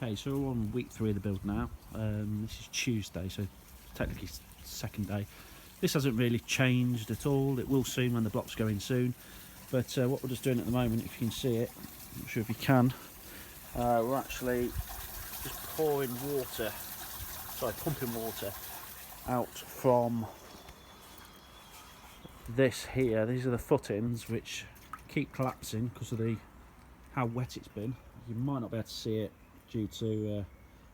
Okay, so we're on week 3 of the build now. This is Tuesday, so technically second day. This hasn't really changed at all. It will soon when the blocks go in soon. But what we're just doing at the moment, if you can see it, I'm not sure if you can, we're actually just pouring water, pumping water out from this here. These are the footings which keep collapsing because of how wet it's been. You might not be able to see it due to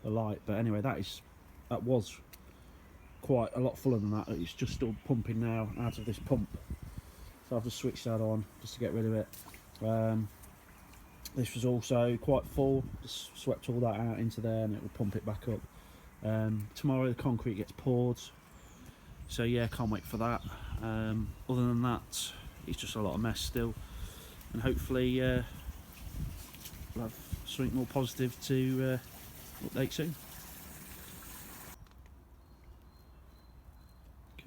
the light, but anyway, that was quite a lot fuller than that. It's just still pumping now out of this pump, so I've just switched that on just to get rid of it. This was also quite full, just swept all that out into there and it will pump it back up. Tomorrow the concrete gets poured, so yeah, can't wait for that. Other than that, it's just a lot of mess still, and hopefully we'll have something more positive to update soon.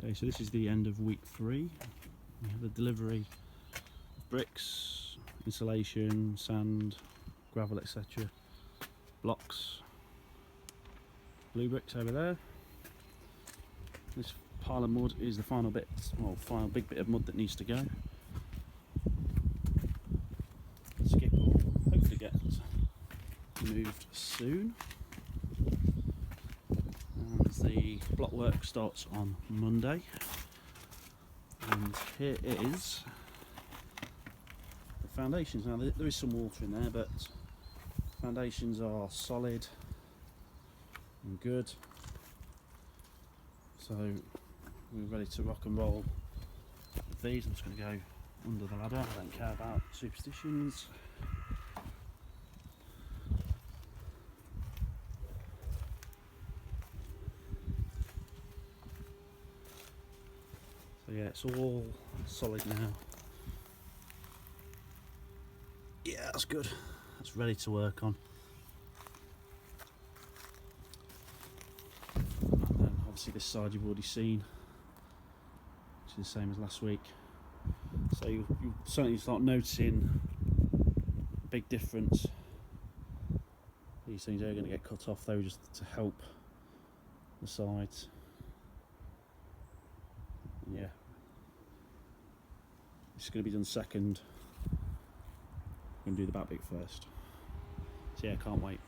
Okay, so this is the end of week 3. We have the delivery of bricks, insulation, sand, gravel, etc. Blocks, blue bricks over there. This pile of mud is the final bit, final big bit of mud that needs to go. Skip will hopefully get moved soon. And the block work starts on Monday. And here is the foundations. Now there is some water in there, but foundations are solid and good. So we're ready to rock and roll with these. I'm just going to go under the ladder. I don't care about superstitions. So yeah, it's all solid now. Yeah, that's good. That's ready to work on. And then obviously this side you've already seen, which is the same as last week. So you certainly start noticing a big difference. These things are going to get cut off though, just to help the sides. Yeah, it's going to be done second. I'm going to do the back bit first. So yeah, can't wait.